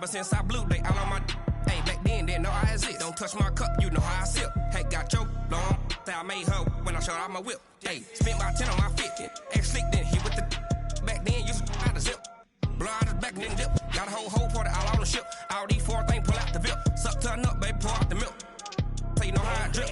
Ever since I blew, they all on my hey, back then, didn't know I exist. Don't touch my cup, you know how I sip. Hey, got your long, say I made her when I showed out my whip. Hey, spent about 10 on my 50. Ex-slick, then hit with the back then, used to out the zip. Blow out his back, then dip. Got a whole party all on the ship. All these four things, pull out the VIP. Suck to a nut, baby, pour out the milk. So you know how I drip.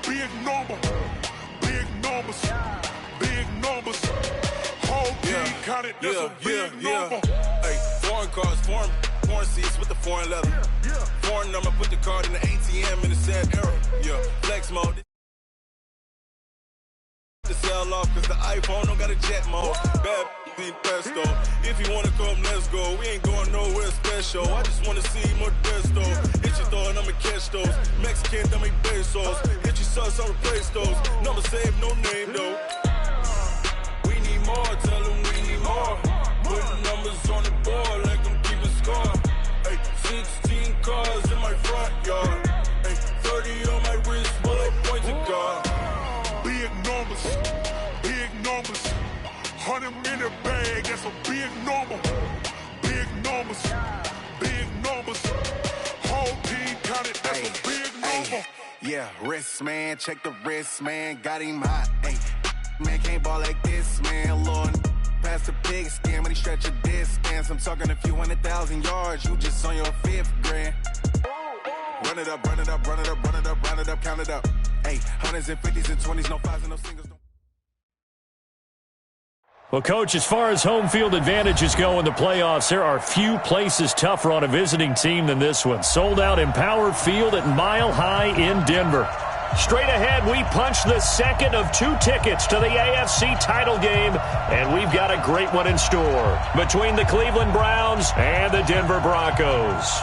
Big numbers, big numbers, big numbers. Whole team counted, that's a big number. Hey, foreign cars, foreign seats with the foreign leather. Foreign number, put the card in the ATM in the sad era. Yeah, flex mode. To sell off, cause the iPhone don't got a jet mode. Bad be pesto. If you wanna come, let's go. We ain't going nowhere special. I just wanna see more desto. Hit your door and I'ma catch those. Mexican, dummy pesos. Hit your sus, I'll replace those. Number saved, no name though. We need more, tell them we need more. Putting numbers on the board like I'm keeping score. Hey, 16 cars in my front yard. Hey, 30 on my wrist while I point to God. Big numbers, big numbers. 100 in the bag, that's a big number. Big numbers, big numbers. Whole team counted, that's a big number. Yeah, wrist man, check the wrist man, got him hot. Ay, man can't ball like this, man. Lord, past the pig skin when he stretch a distance. I'm talking a few 100,000 yards, you just on your 5th grand. Run it up, run it up, run it up, run it up, round it up, count it up. Hey, hundreds and 50s and 20s, no 5s and no singles. Well, Coach, as far as home field advantages go in the playoffs, there are few places tougher on a visiting team than this one. Sold out Empower Field at Mile High in Denver. Straight ahead, we punch the second of 2 tickets to the AFC title game, and we've got a great one in store between the Cleveland Browns and the Denver Broncos.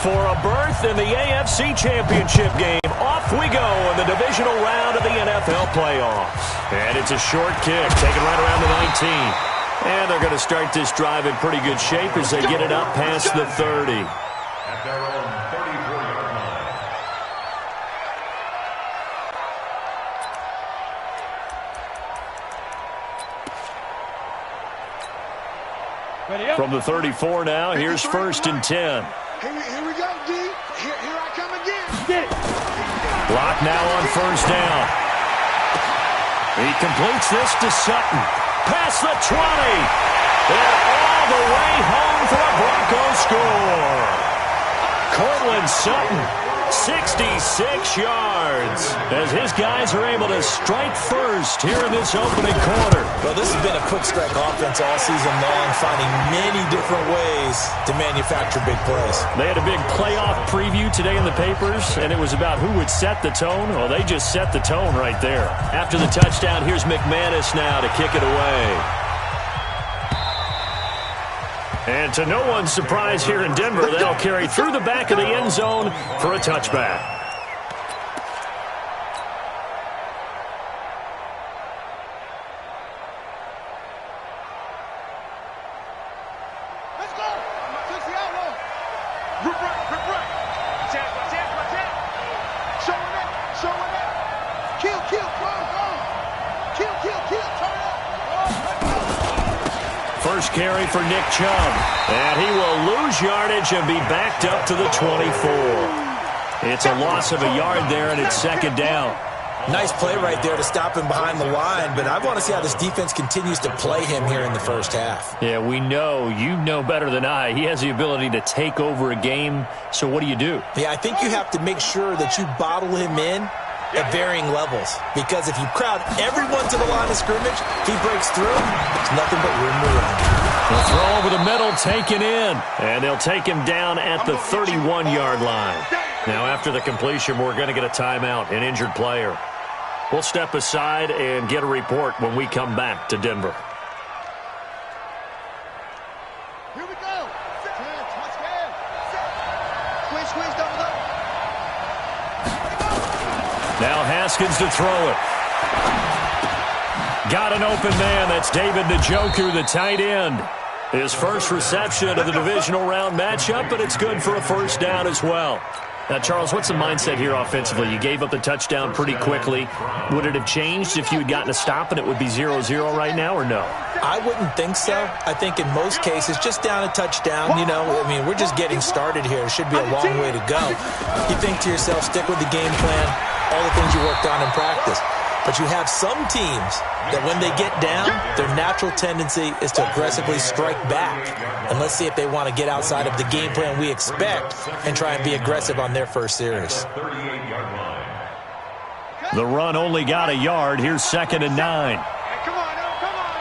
For a berth in the AFC Championship game, off we go in the divisional round of the NFL playoffs. And it's a short kick, taken right around the 19. And they're going to start this drive in pretty good shape as they get it up past the 30. At their own 34-yard line. From the 34 now, here's 1st and 10. Here we go, D. Here I come again. Block now on 1st down. He completes this to Sutton. Past the 20. And all the way home for a Broncos score. Cortland Sutton, 66 yards. As his guys are able to strike first here in this opening quarter. Well, this has been a quick strike offense all season long, finding many different ways to manufacture big plays. They had a big playoff preview today in the papers, and it was about who would set the tone. Well, they just set the tone right there. After the touchdown, here's McManus now to kick it away. And to no one's surprise here in Denver, they'll carry through the back of the end zone for a touchback. first carry for Nick Chubb. And he will lose yardage and be backed up to the 24. It's a loss of a yard there, and it's second down. Nice play right there to stop him behind the line, but I want to see how this defense continues to play him here in the first half. Yeah, we know. You know better than I. He has the ability to take over a game, so what do you do? Yeah, I think you have to make sure that you bottle him in at varying levels, because if you crowd everyone to the line of scrimmage, if he breaks through, there's nothing but room to run. The throw over the middle, taken in, and they'll take him down at the 31-yard line. Now, after the completion, we're going to get a timeout, an injured player. We'll step aside and get a report when we come back to Denver. Here we go. Let's go. Squeeze, squeeze, double up. Now Haskins to throw it. Got an open man. That's David Njoku, the tight end. His first reception of the divisional round matchup, but it's good for a first down as well. Now, Charles, what's the mindset here offensively? You gave up the touchdown pretty quickly. Would it have changed if you had gotten a stop and it would be 0-0 right now, or no? I wouldn't think so. I think in most cases, just down a touchdown, you know, I mean, we're just getting started here. It should be a long way to go. You think to yourself, stick with the game plan, all the things you worked on in practice. But you have some teams that when they get down, their natural tendency is to aggressively strike back. And let's see if they want to get outside of the game plan we expect and try and be aggressive on their first series. The run only got a yard. Here's 2nd and 9. Come on, come on.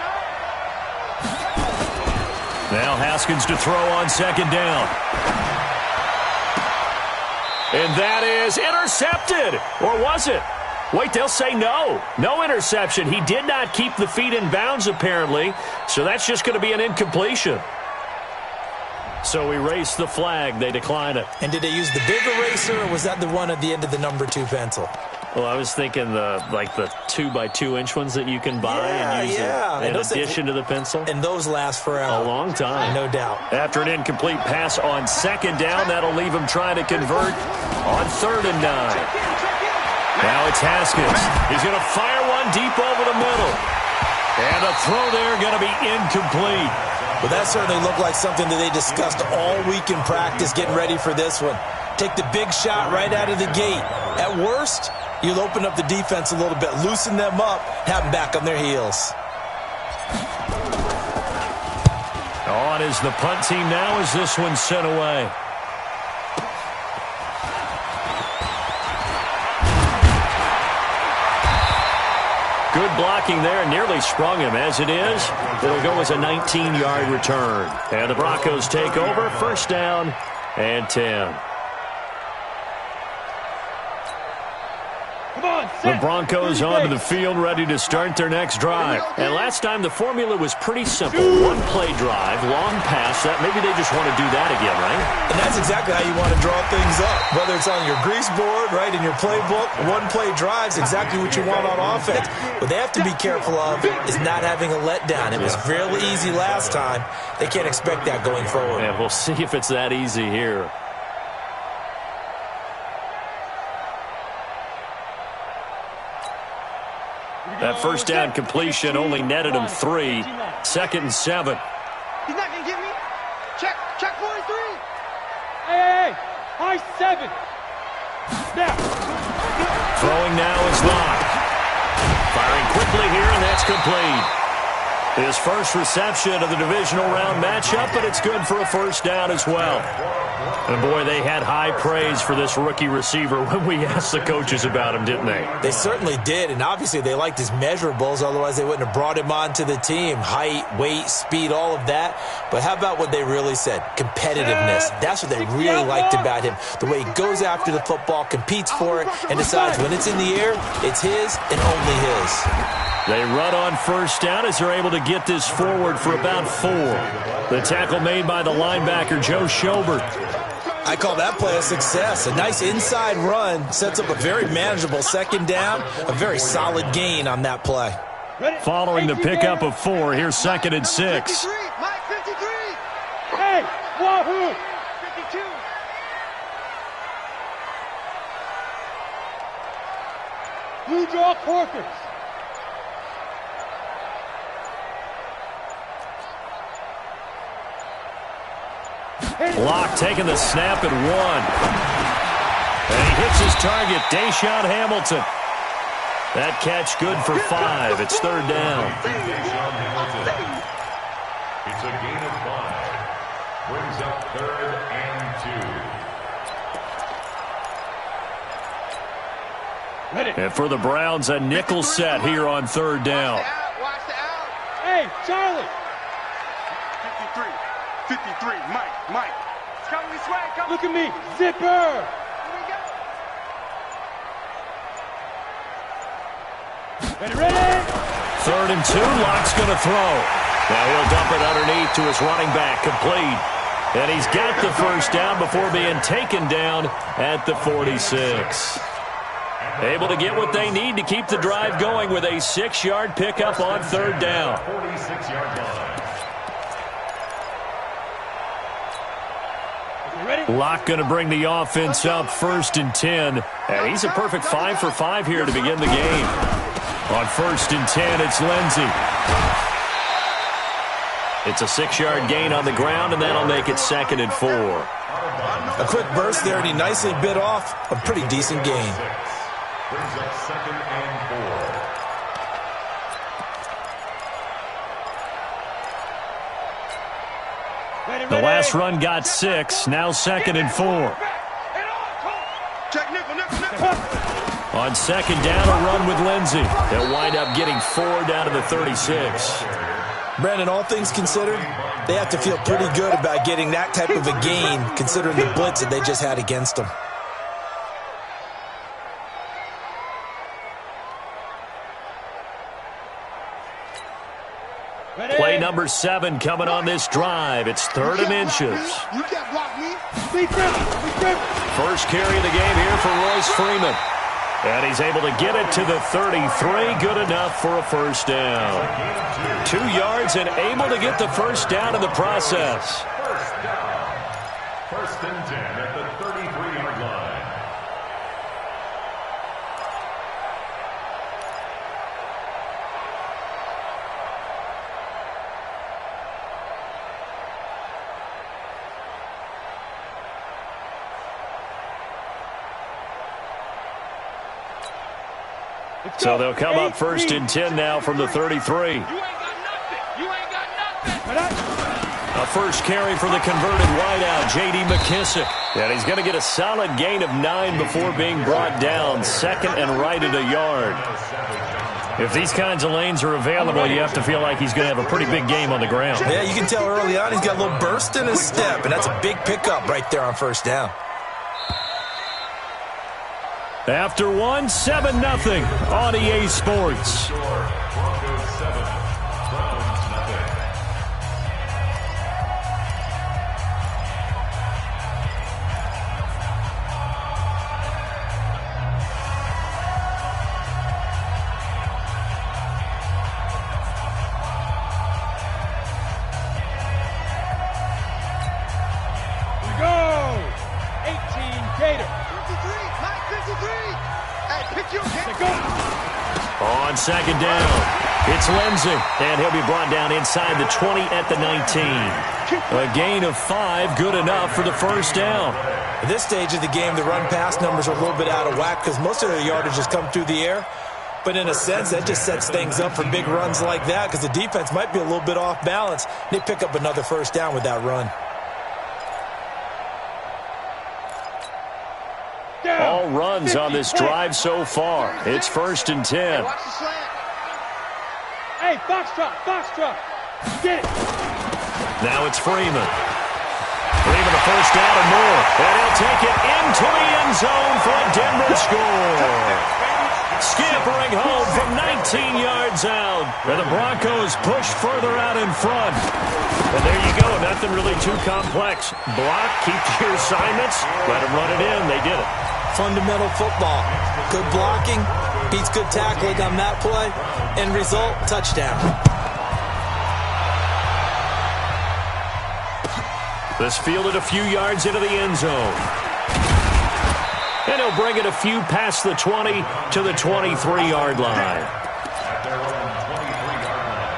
Now Haskins to throw on 2nd down. And that is intercepted. Or was it? Wait, they'll say no. No interception. He did not keep the feet in bounds, apparently. So that's just going to be an incompletion. So erase the flag. They decline it. And did they use the big eraser, or was that the one at the end of the number 2 pencil? Well, I was thinking the 2x2-inch ones that you can buy and use in addition to the pencil. And those last forever. A long time. No doubt. After an incomplete pass on 2nd down, that'll leave him trying to convert on 3rd and 9. Now it's Haskins. He's going to fire one deep over the middle. And a throw there going to be incomplete. Well, that certainly looked like something that they discussed all week in practice, getting ready for this one. Take the big shot right out of the gate. At worst, you'll open up the defense a little bit, loosen them up, have them back on their heels. On is the punt team now as this one's sent away. Good blocking there, nearly sprung him. As it is, it'll go as a 19-yard return. And the Broncos take over, 1st down and 10. The Broncos onto the field, ready to start their next drive. And last time, the formula was pretty simple. One-play drive, long pass. That maybe they just want to do that again, right? And that's exactly how you want to draw things up. Whether it's on your grease board, right, in your playbook, one-play drive's exactly what you want on offense. What they have to be careful of is not having a letdown. It was fairly easy last time. They can't expect that going forward. Yeah, we'll see if it's that easy here. That first down completion only netted him 3. 2nd and 7. He's not going to get me. Check 43. Hey, high 7. Now. Throwing now is Locke. Firing quickly here, and that's complete. His first reception of the divisional round matchup, but it's good for a first down as well. And, boy, they had high praise for this rookie receiver when we asked the coaches about him, didn't they? They certainly did, and obviously they liked his measurables. Otherwise, they wouldn't have brought him onto the team. Height, weight, speed, all of that. But how about what they really said? Competitiveness. That's what they really liked about him. The way he goes after the football, competes for it, and decides when it's in the air, it's his and only his. They run on 1st down as they're able to get this forward for about 4. The tackle made by the linebacker, Joe Schobert. I call that play a success. A nice inside run sets up a very manageable 2nd down, a very solid gain on that play. Following the pickup of 4, here's 2nd and 6. Mike 53. Hey, wahoo! 52. Blue draw Corkers. Locke taking the snap at 1. And he hits his target, Deshaun Hamilton. That catch good for 5. It's 3rd down. It's a gain of 5. Brings up 3rd and 2. And for the Browns, a nickel set here on 3rd down. Watch the out. Hey, Charlie. 53, Mike. It's coming this way. Look at me. Zipper. Ready? 3rd and 2. Locke's going to throw. Now he'll dump it underneath to his running back. Complete. And he's got the 1st down before being taken down at the 46. Able to get what they need to keep the drive going with a 6-yard pickup on 3rd down. 46-yard line. Locke going to bring the offense up 1st and 10. And he's a perfect 5 for 5 here to begin the game. On 1st and 10, it's Lindsey. It's a 6-yard gain on the ground, and that'll make it 2nd and 4. A quick burst there, and he nicely bit off a pretty decent gain. Brings up 2nd and 4. The last run got 6, now 2nd and 4. Check nickel. On 2nd down, a run with Lindsey. They'll wind up getting 4 down to the 36. Brandon, all things considered, they have to feel pretty good about getting that type of a gain, considering the blitz that they just had against them. Play number 7 coming on this drive. It's 3rd and inches. You can't block me. First carry of the game here for Royce Freeman. And he's able to get it to the 33. Good enough for a 1st down. 2 yards and able to get the 1st down in the process. 1st down. 1st and 10 at the 33-yard line. So they'll come up 1st and 10 now from the 33. A first carry for the converted wideout, J.D. McKissick. And he's going to get a solid gain of 9 before being brought down. 2nd and right at a yard. If these kinds of lanes are available, you have to feel like he's going to have a pretty big game on the ground. Yeah, you can tell early on he's got a little burst in his step, and that's a big pickup right there on 1st down. After 1, 7-0 on EA Sports. Broncos 7, Browns nothing. We go. 18 Gator. 53. Hey, pick you again. On 2nd down, it's Lindsey, and he'll be brought down inside the 20 at the 19. A gain of 5, good enough for the 1st down. At this stage of the game, the run-pass numbers are a little bit out of whack because most of their yardage has come through the air. But in a sense, that just sets things up for big runs like that because the defense might be a little bit off balance. They pick up another 1st down with that run. All runs on this drive so far. It's 1st and 10. Watch the slant. Hey, Foxtrot. Get it. Now it's Freeman. Freeman a 1st down and more. And he'll take it into the end zone for a Denver score. Scampering home from 19 yards out. And the Broncos push further out in front. And there you go. Nothing really too complex. Block, keep to your assignments. Let them run it in. They did it. Fundamental football. Good blocking, beats good tackling on that play. End result, touchdown. This fielded a few yards into the end zone. And he'll bring it a few past the 20 to the 23-yard line. At their own 23-yard line.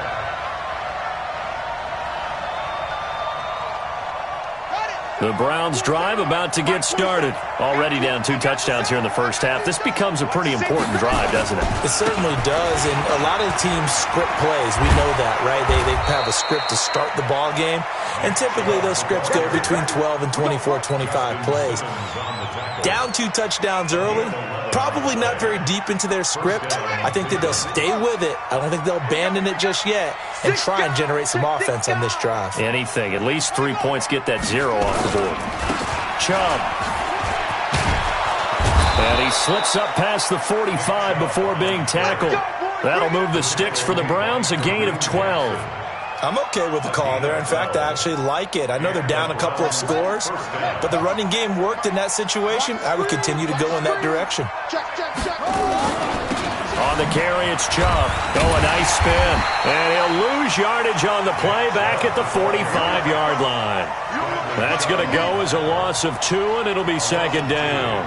The Browns drive about to get started. Already down 2 touchdowns here in the first half. This becomes a pretty important drive, doesn't it? It certainly does, and a lot of the teams script plays. We know that, right? They have a script to start the ball game, and typically those scripts go between 12 and 24, 25 plays. Down 2 touchdowns early, probably not very deep into their script. I think that they'll stay with it. I don't think they'll abandon it just yet and try and generate some offense on this drive. Anything. At least 3 points, get that 0 off the board. Chubb. And he slips up past the 45 before being tackled. That'll move the sticks for the Browns, a gain of 12. I'm okay with the call there. In fact, I actually like it. I know they're down a couple of scores, but the running game worked in that situation. I would continue to go in that direction. On the carry, it's Chubb. Oh, a nice spin. And he'll lose yardage on the play back at the 45-yard line. That's going to go as a loss of 2, and it'll be second down.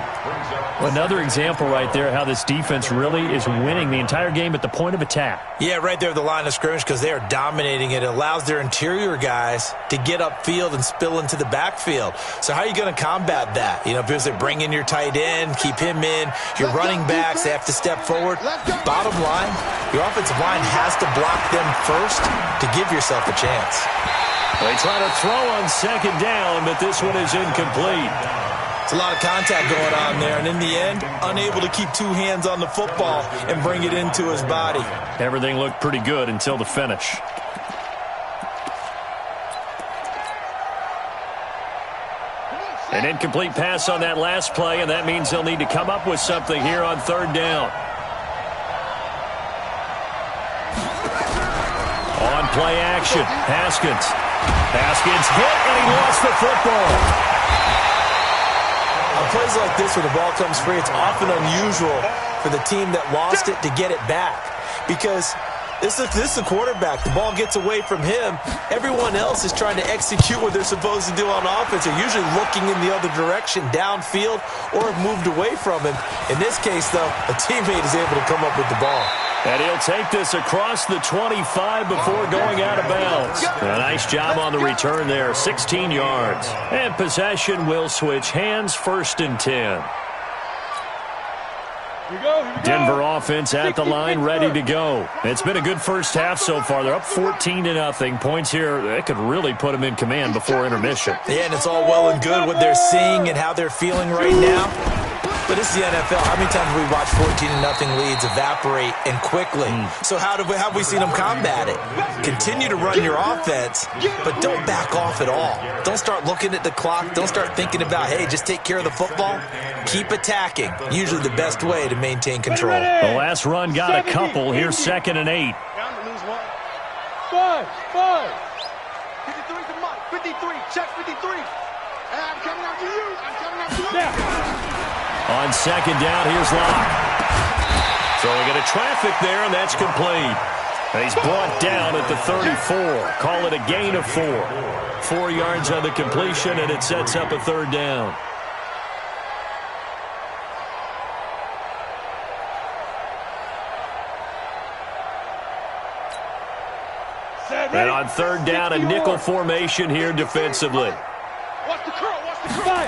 Another example right there how this defense really is winning the entire game at the point of attack. Yeah, right there at the line of scrimmage because they are dominating it. It allows their interior guys to get upfield and spill into the backfield. So how are you going to combat that? You know, because they bring in your tight end, keep him in. Your running backs, they have to step forward. Bottom line, your offensive line has to block them first to give yourself a chance. They try to throw on second down, but this one is incomplete. It's a lot of contact going on there, and in the end, unable to keep 2 hands on the football and bring it into his body. Everything looked pretty good until the finish. An incomplete pass on that last play, and that means they'll need to come up with something here on third down. On play action, Haskins. Haskins hit, and he lost the football. On plays like this where the ball comes free, it's often unusual for the team that lost it to get it back. Because this is the quarterback. The ball gets away from him. Everyone else is trying to execute what they're supposed to do on offense. They're usually looking in the other direction, downfield, or have moved away from him. In this case, though, a teammate is able to come up with the ball. And he'll take this across the 25 before going out of bounds. A nice job on the return there, 16 yards. And possession will switch hands, 1st and 10. Here we go. Denver offense at the line, ready to go. It's been a good first half so far. They're up 14-0. Points here, that could really put them in command before intermission. Yeah, and it's all well and good what they're seeing and how they're feeling right now. But this is the NFL. How many times have we watched 14-0 leads evaporate and quickly? So how have we seen them combat it? Continue to run your offense, but don't back off at all. Don't start looking at the clock. Don't start thinking about, hey, just take care of the football. Keep attacking. Usually the best way to maintain control. The last run got a couple. Here's 2nd and 8. 5. 53 to Mike. 53. Check 53. I'm coming after you. I'm coming after you. Now. On second down, here's Locke. Throwing it a traffic there, and that's complete. And he's brought down at the 34. Call it a gain of 4. 4 yards on the completion, and it sets up a 3rd down. And on 3rd down, a nickel formation here defensively. Watch the curl. Watch the curl.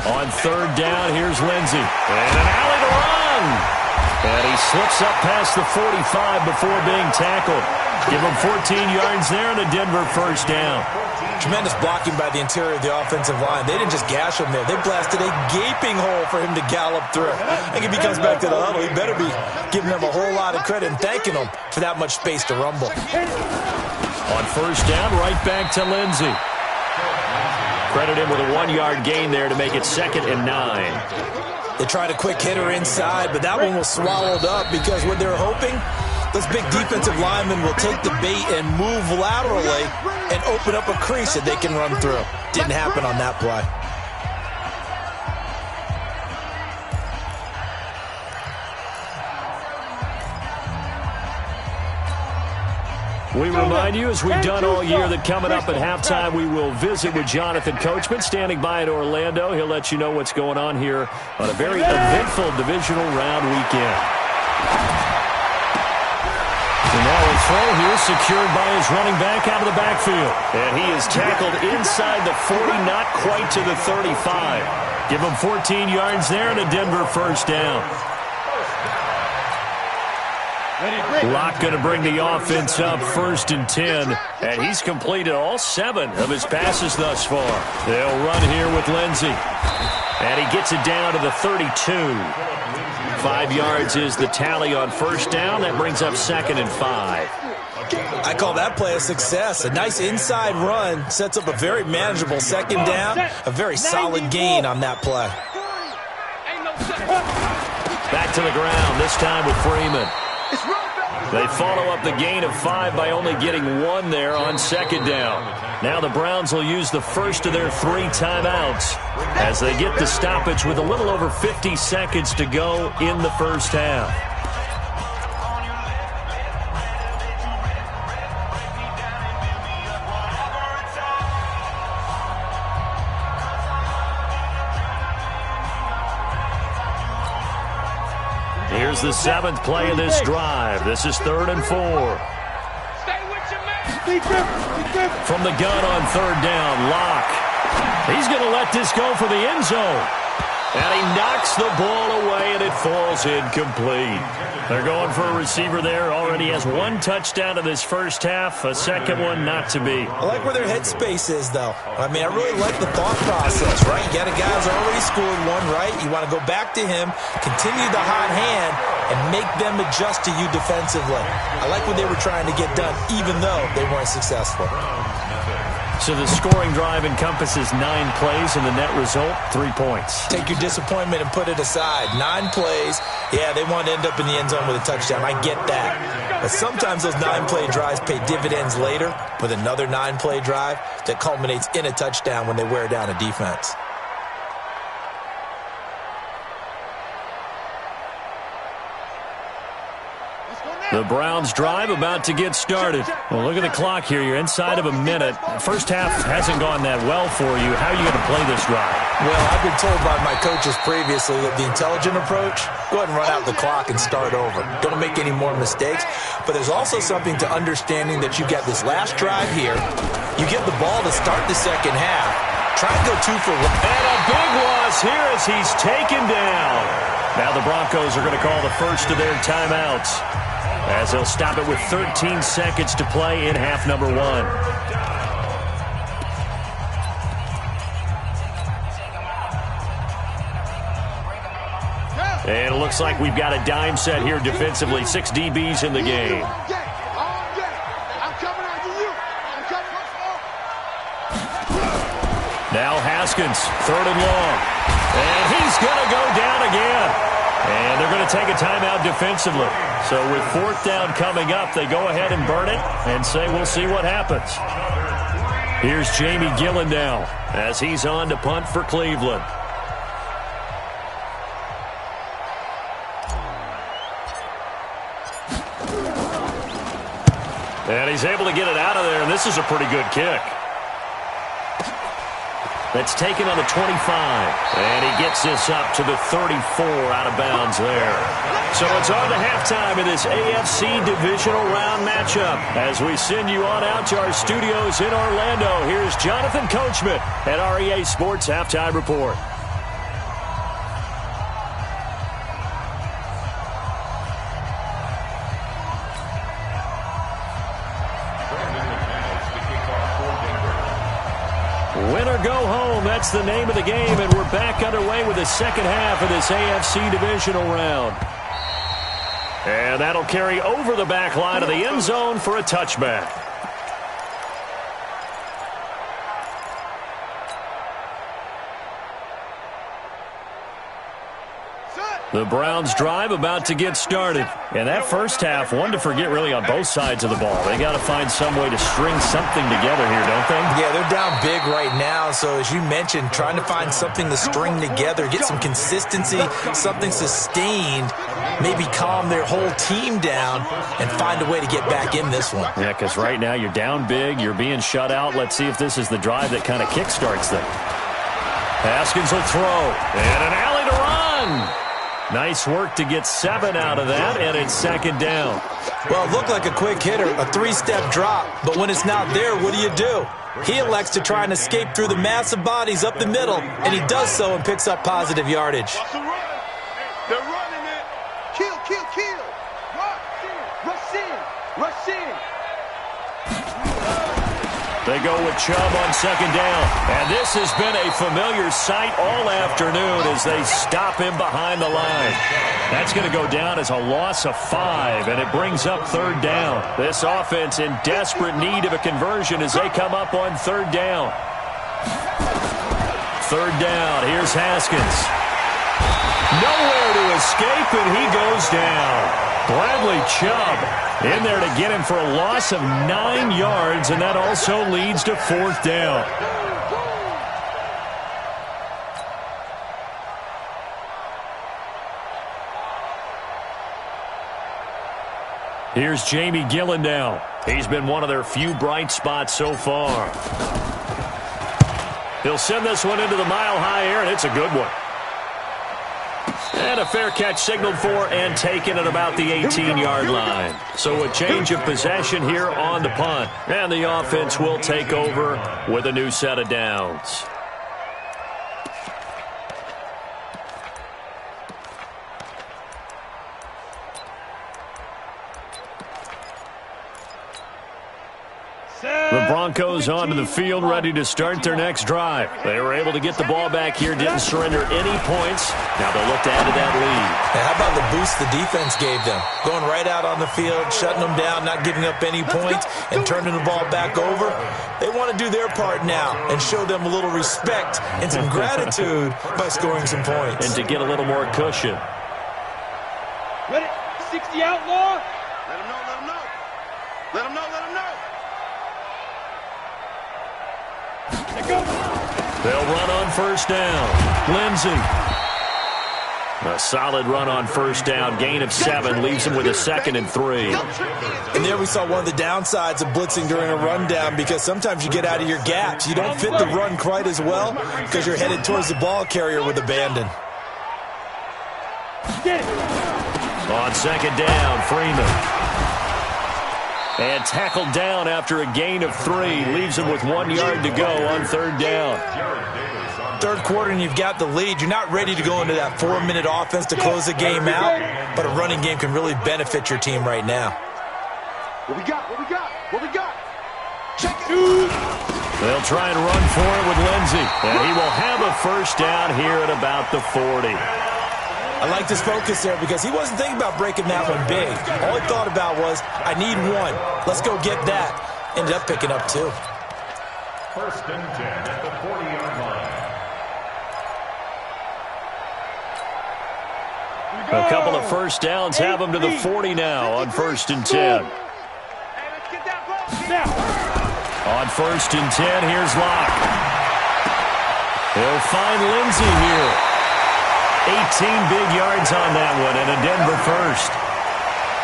On 3rd down, here's Lindsey. And an alley to run. And he slips up past the 45 before being tackled. Give him 14 yards there and a Denver 1st down. Tremendous blocking by the interior of the offensive line. They didn't just gash him there. They blasted a gaping hole for him to gallop through. I think if he comes back to the huddle, he better be giving them a whole lot of credit and thanking them for that much space to rumble. On 1st down, right back to Lindsey. Credit him with a 1-yard gain there to make it 2nd and 9. They tried a quick hitter inside, but that one was swallowed up because what they're hoping, those big defensive linemen will take the bait and move laterally and open up a crease that they can run through. Didn't happen on that play. We remind you, as we've done all year, that coming up at halftime, we will visit with Jonathan Coachman, standing by in Orlando. He'll let you know what's going on here on a very eventful divisional round weekend. So now it's throw here secured by his running back out of the backfield. And he is tackled inside the 40, not quite to the 35. Give him 14 yards there and a Denver first down. Locke going to bring the offense up 1st and 10. And he's completed all 7 of his passes thus far. They'll run here with Lindsey. And he gets it down to the 32. 5 yards is the tally on first down. That brings up 2nd and 5. I call that play a success. A nice inside run sets up a very manageable 2nd down. A very solid gain on that play. Back to the ground, this time with Freeman. They follow up the gain of 5 by only getting 1 there on 2nd down. Now the Browns will use the first of their 3 timeouts as they get the stoppage with a little over 50 seconds to go in the first half. Here's the 7th play of this drive. This is 3rd and 4. From the gun on 3rd down, Locke. He's going to let this go for the end zone. And he knocks the ball away, and it falls incomplete. They're going for a receiver there. Already has 1 touchdown in this first half. A second one not to be. I like where their headspace is, though. I mean, I really like the thought process, right? You got a guy who's already scored 1, right? You want to go back to him, continue the hot hand, and make them adjust to you defensively. I like what they were trying to get done, even though they weren't successful. So the scoring drive encompasses 9 plays, and the net result, 3 points. Take your disappointment and put it aside. 9 plays. Yeah, they want to end up in the end zone with a touchdown. I get that. But sometimes those 9-play drives pay dividends later with another 9-play drive that culminates in a touchdown when they wear down a defense. The Browns drive about to get started. Well, look at the clock here. You're inside of a minute. First half hasn't gone that well for you. How are you going to play this drive? Well, I've been told by my coaches previously that the intelligent approach, go ahead and run out the clock and start over. Don't make any more mistakes. But there's also something to understanding that you got this last drive here. You get the ball to start the second half. Try and go 2 for 1. And a big loss here as he's taken down. Now the Broncos are going to call the first of their timeouts, as they'll stop it with 13 seconds to play in half number 1. And it looks like we've got a dime set here defensively. 6 DBs in the game. Now Haskins, 3rd and long. And he's going to go down again. And they're going to take a timeout defensively. So with 4th down coming up, they go ahead and burn it and say we'll see what happens. Here's Jamie Gillen now as he's on to punt for Cleveland. And he's able to get it out of there, and this is a pretty good kick. That's taken on the 25. And he gets this up to the 34 out of bounds there. So it's on to halftime in this AFC Divisional Round matchup. As we send you on out to our studios in Orlando, here's Jonathan Coachman at REA Sports Halftime Report. Win or go home, that's the name of the game, and we're back underway with the second half of this AFC Divisional Round. And that'll carry over the back line of the end zone for a touchback. The Browns drive about to get started. And that first half, one to forget really on both sides of the ball. They got to find some way to string something together here, don't they? Yeah, they're down big right now. So as you mentioned, trying to find something to string together, get some consistency, something sustained, maybe calm their whole team down and find a way to get back in this one. Yeah, because right now you're down big, you're being shut out. Let's see if this is the drive that kind of kickstarts them. Haskins will throw. And an alley to run. Nice work to get 7 out of that, and it's second down. Well, it looked like a quick hitter, a 3-step drop, but when it's not there, what do? He elects to try and escape through the massive bodies up the middle, and he does so and picks up positive yardage. They're running it. Kill. Rush in. They go with Chubb on second down. And this has been a familiar sight all afternoon as they stop him behind the line. That's going to go down as a loss of 5, and it brings up third down. This offense in desperate need of a conversion as they come up on third down. Third down. Here's Haskins. Nowhere to escape, and he goes down. Bradley Chubb in there to get him for a loss of 9 yards, and that also leads to fourth down. Here's Jamie Gillen now. He's been one of their few bright spots so far. He'll send this one into the mile-high air, and it's a good one. And a fair catch signaled for and taken at about the 18-yard line. So a change of possession here on the punt. And the offense will take over with a new set of downs. The Broncos onto the field, ready to start their next drive. They were able to get the ball back here, didn't surrender any points. Now they'll look to add to that lead. Now, how about the boost the defense gave them? Going right out on the field, shutting them down, not giving up any points, and turning the ball back over. They want to do their part now and show them a little respect and some gratitude by scoring some points. And to get a little more cushion. Ready? 60 outlaw. Let him know. Let him know. They'll run on first down. Lindsey. A solid run on first down. Gain of 7 leaves him with a 2nd and 3. And there we saw one of the downsides of blitzing during a rundown, because sometimes you get out of your gaps. You don't fit the run quite as well because you're headed towards the ball carrier with abandon. On second down, Freeman. And tackled down after a gain of 3. Leaves him with 1 yard to go on third down. Third quarter and you've got the lead. You're not ready to go into that 4-minute offense to close the game out, but a running game can really benefit your team right now. What we got? Check it. They'll try and run for it with Lindsey. And he will have a first down here at about the 40. I like this focus there because he wasn't thinking about breaking that one big. All he thought about was, I need 1. Let's go get that. Ended up picking up 2. First and 10 at the 40-yard line. A couple of first downs have him to the 40 now on first and 10. On first and 10, here's Locke. He'll find Lindsey here. 18 big yards on that one, and a Denver first.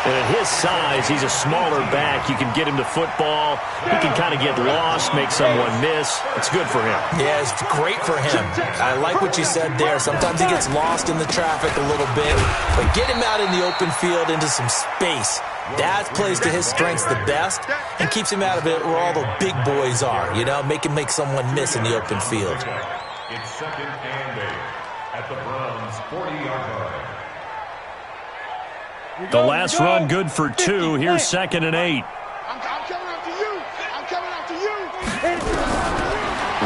And at his size, he's a smaller back. You can get him to football. He can kind of get lost, make someone miss. It's good for him. Yeah, it's great for him. I like what you said there. Sometimes he gets lost in the traffic a little bit, but get him out in the open field into some space. That plays to his strengths the best and keeps him out of it where all the big boys are, make him make someone miss in the open field. It's second and 8 at the Browns' 40-yard line. The last run good for 2. Here's second and 8. I'm coming after you.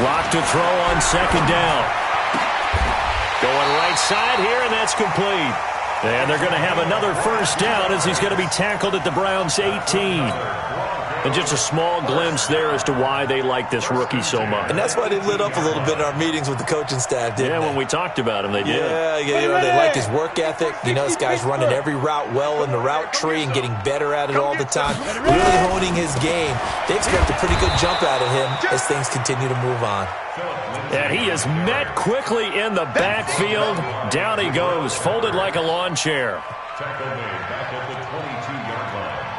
Lock to throw on second down. Going right side here, and that's complete. And they're going to have another first down as he's going to be tackled at the Browns' 18. And just a small glimpse there as to why they like this rookie so much. And that's why they lit up a little bit in our meetings with the coaching staff, didn't they? When we talked about him, they did. Yeah, they like his work ethic. This guy's running every route well in the route tree and getting better at it all the time. Really honing his game. They expect a pretty good jump out of him as things continue to move on. And he is met quickly in the backfield. Down he goes, folded like a lawn chair. Tackle made back at the 22-yard line.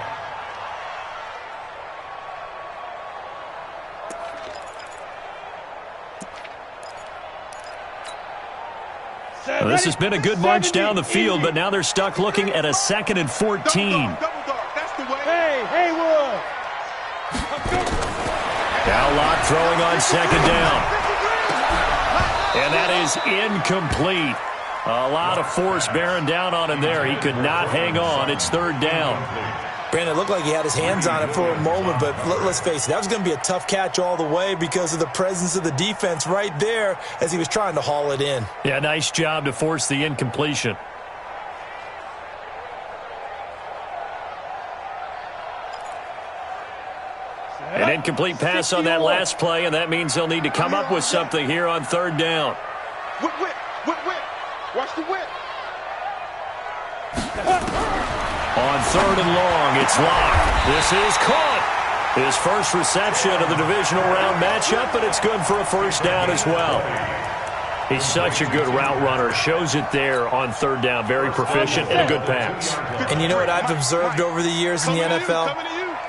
Well, this has been a good march down the field, but now they're stuck looking at a 2nd and 14. Hey, Haywood! Now Locke throwing on 2nd down. And that is incomplete. A lot of force bearing down on him there. He could not hang on. It's 3rd down. Brandon, it looked like he had his hands on it for a moment, but let's face it, that was going to be a tough catch all the way because of the presence of the defense right there as he was trying to haul it in. Yeah, nice job to force the incompletion. An incomplete pass on that last play, and that means they'll need to come up with something here on 3rd down. Whip. Watch the whip. On 3rd and long, it's Locke. This is caught. His first reception of the divisional round matchup, but it's good for a 1st down as well. He's such a good route runner. Shows it there on 3rd down. Very proficient and a good pass. And you know what I've observed over the years in the NFL?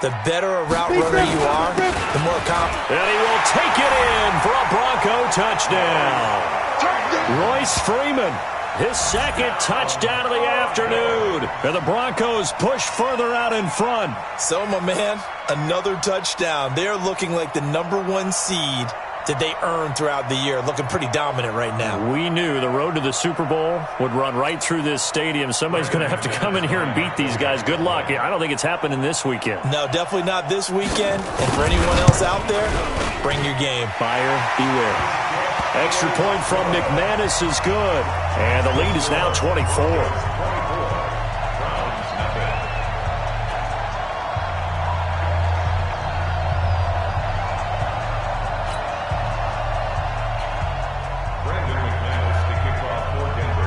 The better a route runner you are, the more confident. And he will take it in for a Bronco touchdown. Royce Freeman, his 2nd touchdown of the afternoon. And the Broncos push further out in front. So, my man, another touchdown. They're looking like the #1 seed that they earned throughout the year. Looking pretty dominant right now. We knew the road to the Super Bowl would run right through this stadium. Somebody's going to have to come in here and beat these guys. Good luck. I don't think it's happening this weekend. No, definitely not this weekend. And for anyone else out there, bring your game. Buyer beware. Extra point from McManus is good. And the lead is now 24.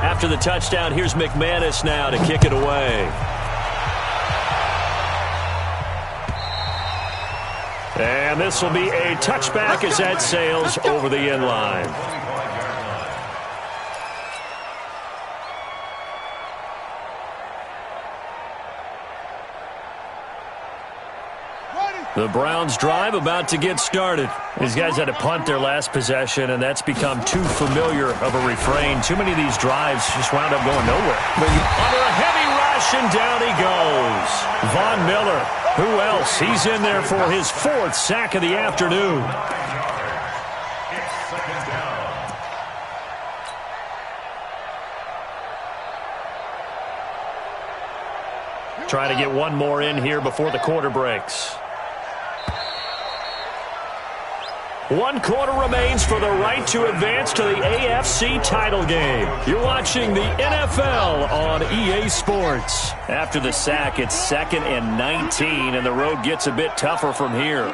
After the touchdown, here's McManus now to kick it away. And this will be a touchback as that sails over the end line. The Browns drive about to get started. These guys had to punt their last possession, and that's become too familiar of a refrain. Too many of these drives just wound up going nowhere. Under a heavy rush, and down he goes. Von Miller, who else? He's in there for his 4th sack of the afternoon. Trying to get one more in here before the quarter breaks. 1 quarter remains for the right to advance to the AFC title game. You're watching the NFL on EA Sports. After the sack, it's 2nd and 19, and the road gets a bit tougher from here.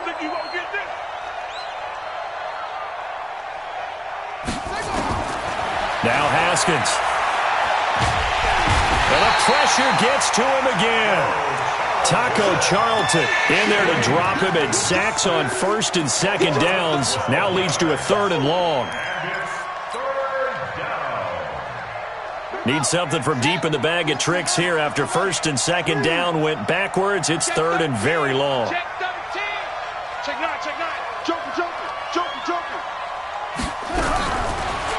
Now Haskins. And the pressure gets to him again. Taco Charlton in there to drop him, and sacks on 1st and 2nd downs. Now leads to a 3rd and long. Need something from deep in the bag of tricks here after 1st and 2nd down went backwards. It's 3rd and very long. Check 9. Joker.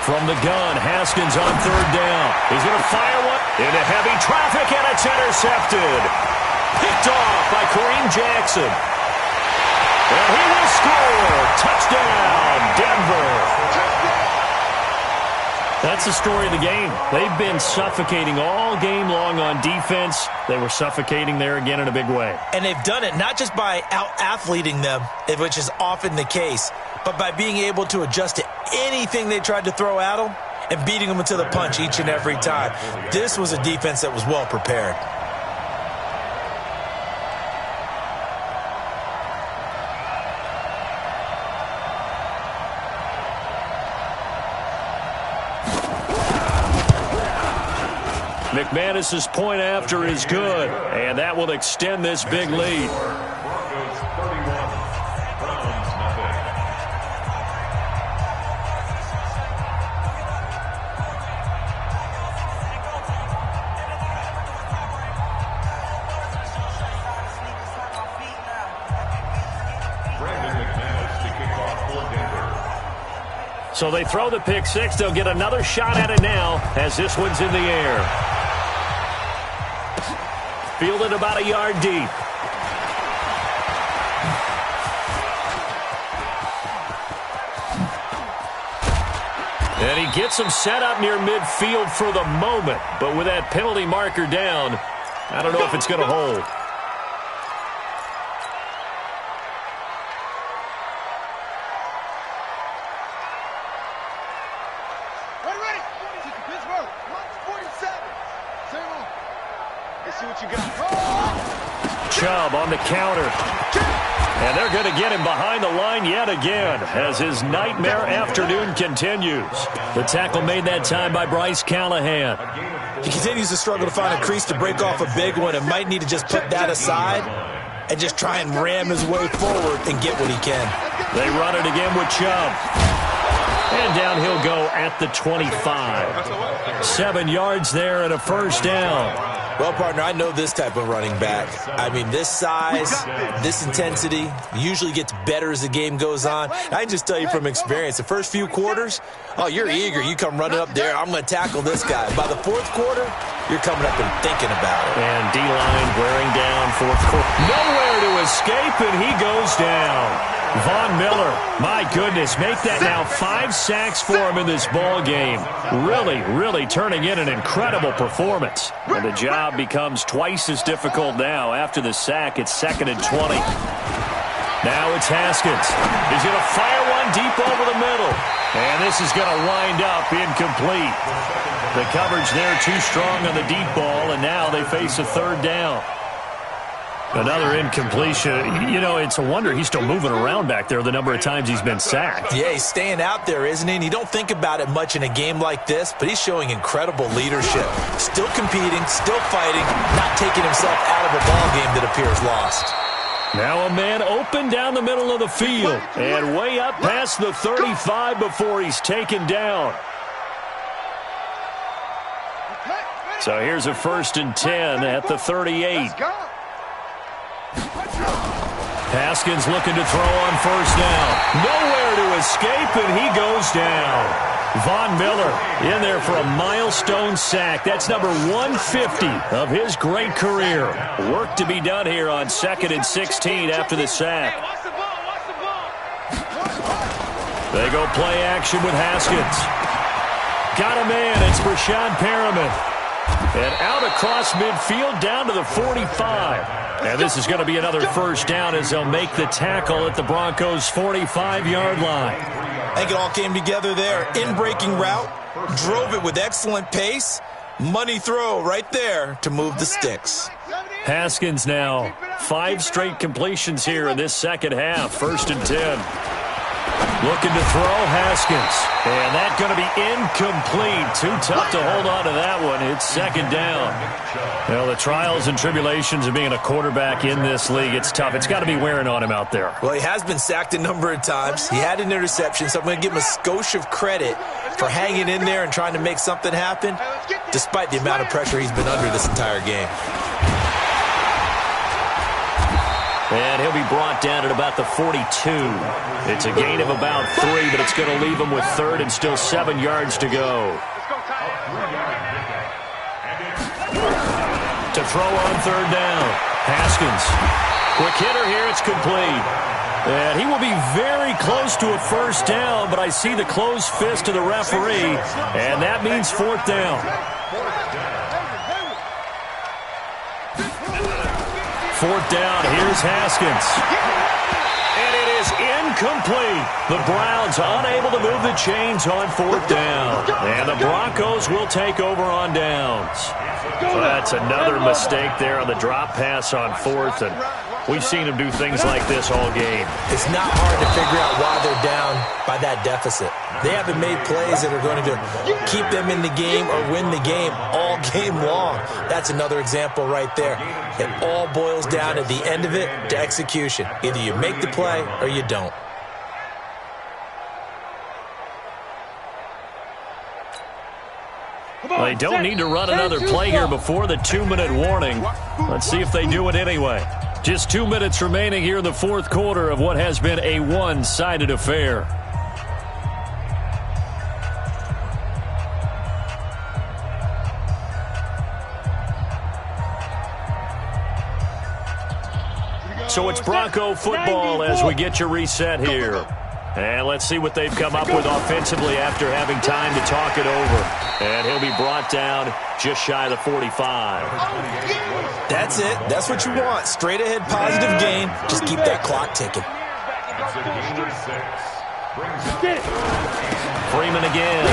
From the gun, Haskins on 3rd down. He's going to fire one into heavy traffic, and it's intercepted. Picked off by Kareem Jackson. And he will score. Touchdown, Denver. That's the story of the game. They've been suffocating all game long on defense. They were suffocating there again in a big way. And they've done it not just by out-athleting them, which is often the case, but by being able to adjust to anything they tried to throw at them and beating them to the punch each and every time. This was a defense that was well prepared. McManus's point after is good, and that will extend this big lead. So they throw the pick six. They'll get another shot at it now as this one's in the air. Fielded about a yard deep. And he gets him set up near midfield for the moment. But with that penalty marker down, I don't know if it's going to hold. Ready. Pittsburgh. 47. Let's see what you got. Chubb on the counter. And they're going to get him behind the line yet again as his nightmare afternoon continues. The tackle made that time by Bryce Callahan. He continues to struggle to find a crease to break off a big one and might need to just put that aside and just try and ram his way forward and get what he can. They run it again with Chubb. And down he'll go at the 25. 7 yards there and a first down. Well, partner, I know this type of running back. I mean, this size, this intensity usually gets better as the game goes on. I can just tell you from experience, the first few quarters, oh, you're eager. You come running up there, I'm going to tackle this guy. By the fourth quarter, you're coming up and thinking about it. And D-line wearing down fourth quarter. Nowhere to escape, and he goes down. Von Miller, my goodness, make that now 5 sacks for him in this ball game. Really turning in an incredible performance. And the job becomes twice as difficult now. After the sack, it's 2nd and 20. Now it's Haskins. He's going to fire one deep over the middle. And this is going to wind up incomplete. The coverage there too strong on the deep ball, and now they face a 3rd down. Another incompletion. You know, it's a wonder he's still moving around back there the number of times he's been sacked. Yeah, he's staying out there, isn't he? And you don't think about it much in a game like this, but he's showing incredible leadership. Still competing, still fighting, not taking himself out of a ball game that appears lost. Now a man open down the middle of the field and way up past the 35 before he's taken down. So here's a 1st and 10 at the 38. Haskins looking to throw on 1st down. Nowhere to escape, and he goes down. Von Miller in there for a milestone sack. That's number 150 of his great career. Work to be done here on 2nd and 16 after the sack. They go play action with Haskins. Got a man. It's Brashad Perriman. And out across midfield down to the 45. And this is going to be another 1st down as they'll make the tackle at the Broncos' 45-yard line. I think it all came together there. In-breaking route, drove it with excellent pace. Money throw right there to move the sticks. Haskins now 5 straight completions here in this second half. 1st and 10. Looking to throw, Haskins. And that's going to be incomplete. Too tough to hold on to that one. It's 2nd down. Well, the trials and tribulations of being a quarterback in this league, it's tough. It's got to be wearing on him out there. Well, he has been sacked a number of times. He had an interception, so I'm going to give him a skosh of credit for hanging in there and trying to make something happen, despite the amount of pressure he's been under this entire game. And he'll be brought down at about the 42. It's a gain of about 3, but it's going to leave him with 3rd and still 7 yards to go. To throw on 3rd down. Haskins. Quick hitter here. It's complete. And he will be very close to a 1st down, but I see the closed fist of the referee, and that means 4th down. 4th down, here's Haskins. And it is incomplete. The Browns unable to move the chains on 4th down. And the Broncos will take over on downs. So that's another mistake there on the drop pass on 4th. And we've seen him do things like this all game. It's not hard to figure out why they're down by that deficit. They haven't made plays that are going to keep them in the game or win the game all game long. That's another example right there. It all boils down at the end of it to execution. Either you make the play or you don't. They don't need to run another play here before the 2-minute warning. Let's see if they do it anyway. Just 2 minutes remaining here in the 4th quarter of what has been a one-sided affair. So it's Bronco football as we get you reset here. And let's see what they've come up with offensively after having time to talk it over. And he'll be brought down just shy of the 45. That's it. That's what you want. Straight ahead positive gain. Just keep that clock ticking. Freeman again.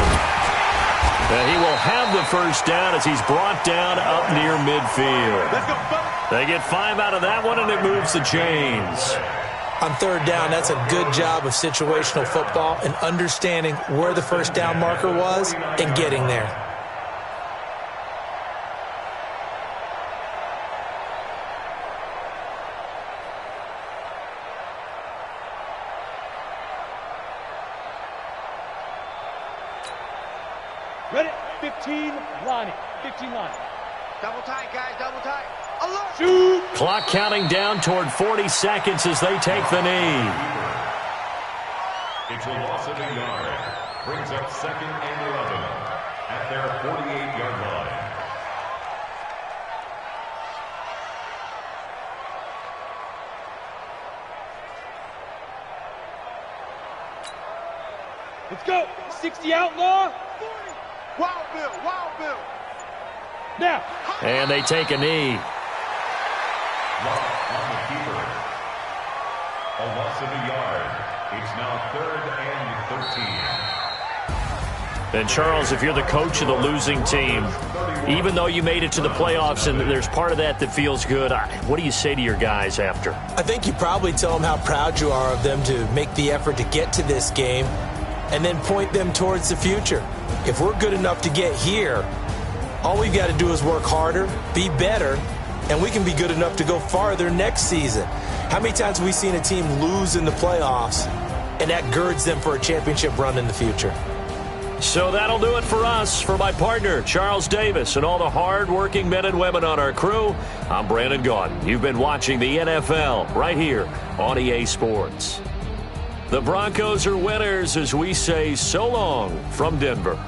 And he will have the first down as he's brought down up near midfield. They get 5 out of that one, and it moves the chains. On third down, that's a good job of situational football and understanding where the first down marker was and getting there. Ready? 15 lining. 15 lining. Double tight, guys. Double tight. Alert! Shoot! Clock counting down toward 40 seconds as they take the knee. It's a loss of a yard. Brings up 2nd and 11 at their 48-yard line. Let's go. 60 outlaw. 40. Wild Bill. Wild Bill. Now. And they take a knee. Loss on the keeper. A loss of a yard. It's now 3rd and 13. And Charles, if you're the coach of the losing team, even though you made it to the playoffs and there's part of that that feels good, what do you say to your guys after? I think you probably tell them how proud you are of them to make the effort to get to this game and then point them towards the future. If we're good enough to get here, all we've got to do is work harder, be better, and we can be good enough to go farther next season. How many times have we seen a team lose in the playoffs, and that girds them for a championship run in the future? So that'll do it for us. For my partner, Charles Davis, and all the hard-working men and women on our crew, I'm Brandon Gaudin. You've been watching the NFL right here on EA Sports. The Broncos are winners as we say so long from Denver.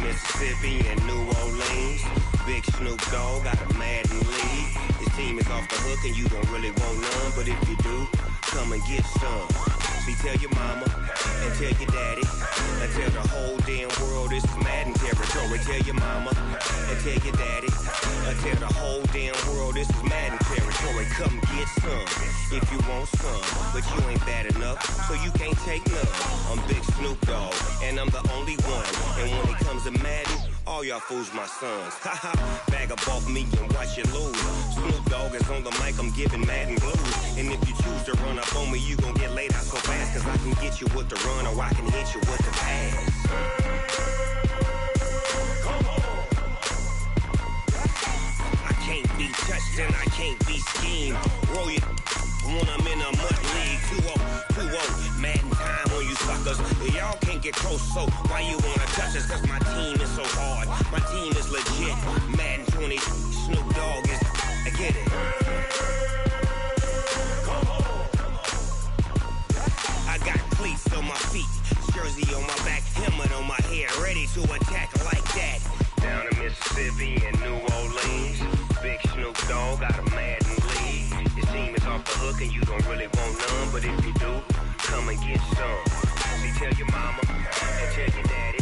Mississippi and New Orleans. Big Snoop Dogg got a Madden league. His team is off the hook and you don't really want none, but if you do, come and get some. See, tell your mama and tell your daddy and tell the whole damn world this is Madden territory. Tell your mama and tell your daddy and tell the whole damn world this is Madden territory. Come get some if you want some, but you ain't bad enough, so you can't take none. I'm Big Snoop Dogg and I'm the only one, and when it comes to Madden, all y'all fools my sons. Haha, bag up off me and watch you lose. Snoop Dogg is on the mic, I'm giving Madden blues. And if you choose to run up on me, you gon' get laid out so fast, cause I can get you with the run or I can hit you with the pass. I can't be touched and I can't be schemed. Roll you when I'm in a mud league. 2-0, Madden time on you suckers. Y'all can't get close, so why you wanna touch us? Cause my team is so hard, my team is legit. Madden 20, Snoop Dogg is, I get it. I got cleats on my feet, jersey on my back, helmet on my hair, ready to attack like that. Down in Mississippi and New Orleans, Big Snoop Dogg got a Madden league. Your team is off the hook and you don't really want none, but if you do, come and get some. See, tell your mama and tell your daddy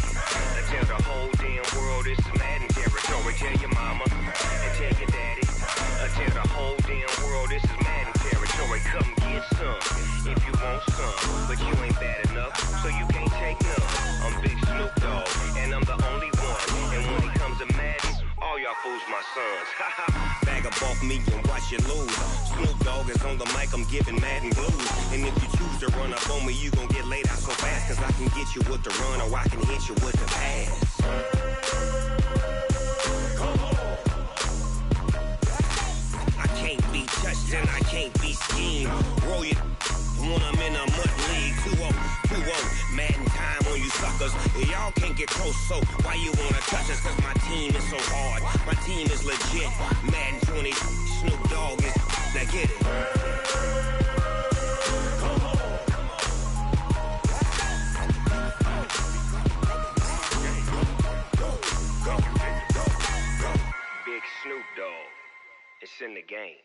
Tell the whole damn world this is Madden territory. Tell your mama and tell your daddy. Tell the whole damn world this is Madden territory. Come get some if you want some, but you ain't bad enough, so you can't take none. I'm Big Snoop Dogg, and I'm the only one. And when it comes to Madden, all y'all fools my sons. Bag a bulk me and watch you lose. Snoop Dogg is on the mic, I'm giving Madden blues. And if you choose to run up on me, you gon' get laid out so fast. Cause I can get you with the run or I can hit you with the pass. I can't be touched and I can't be schemed. Roll you when I'm in a mud league. 2-0, Madden time on you suckers. Y'all can't get close, so why you wanna touch us? Cause my team is so hard, my team is legit. Madden 20, Snoop Dogg is, now get it. Big Snoop Dogg, it's in the game.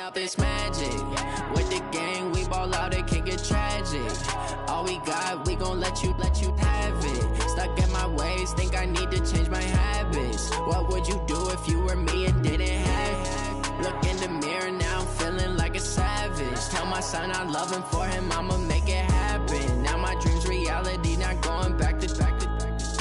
Up this magic with the gang, we ball out, it can get tragic. All we got, we gon' let you have it. Stuck in my ways, think I need to change my habits. What would you do if you were me and didn't have it? Look in the mirror now, I'm feeling like a savage. Tell my son I love him, for him I'ma make it happen. Now my dreams reality, not going back to back.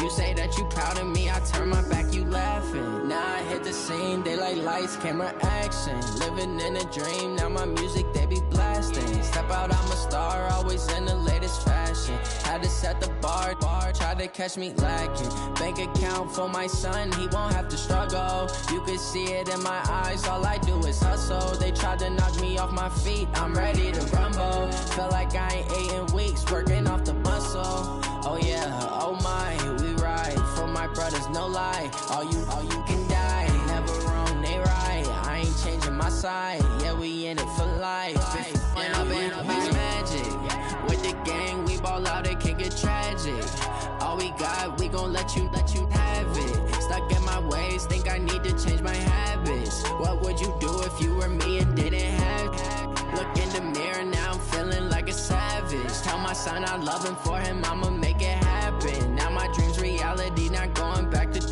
You say that you proud of me, I turn my back, you laughing. Now I hit the scene, they like lights, camera, action. Living in a dream, now my music, they be black. lasting. Step out, I'm a star, always in the latest fashion. Had to set the bar, try to catch me lacking. Bank account for my son, he won't have to struggle. You can see it in my eyes, all I do is hustle. They tried to knock me off my feet, I'm ready to rumble. Felt like I ain't ate in weeks, working off the muscle. Oh yeah, oh my, we ride for my brothers, no lie. All you can die, never wrong, they right. I ain't changing my side, yeah, we in it for life. And I've been magic. With the gang, we ball out, it can get tragic. All we got, we gon' let you have it. Stuck in my ways, think I need to change my habits. What would you do if you were me and didn't have it? Look in the mirror, now I'm feeling like a savage. Tell my son I love him, for him I'ma make it happen. Now my dream's reality, not going back to.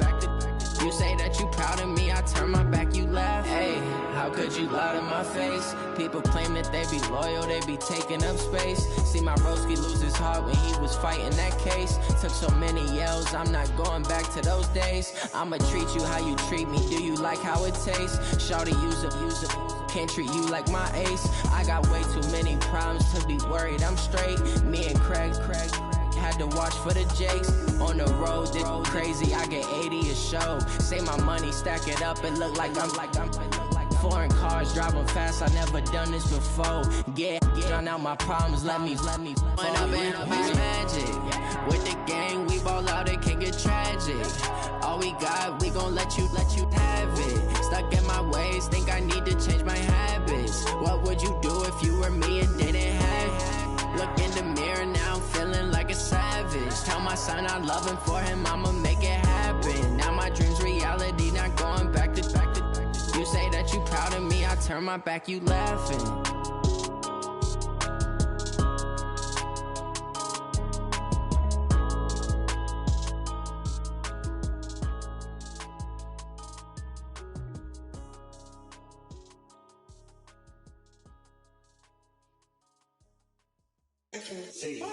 You say that you proud of me, I turn my back, you laugh. Hey, how could you lie to my face? People claim that they be loyal, they be taking up space. See my broski lose his heart when he was fighting that case. Took so many yells, I'm not going back to those days. I'ma treat you how you treat me, do you like how it tastes? Shawty, use up, can't treat you like my ace. I got way too many problems to be worried, I'm straight. Me and Craig had to watch for the Jakes. On the road, this crazy, I get 80 a show. Say my money, stack it up, it look like I'm foreign cars, driving fast, I never done this before. Get on out my problems, let me When I've been magic. With the gang, we ball out, it can get tragic. All we got, we gon' let you have it. Stuck in my ways, think I need to change my habits. What would you do if you were me and didn't have it? Look in the mirror, now I'm feeling like a savage. Tell my son I love him, for him I'ma make it happen. Now my dream's reality, not going back to. You say that you proud of me, I turn my back, you laughing. See.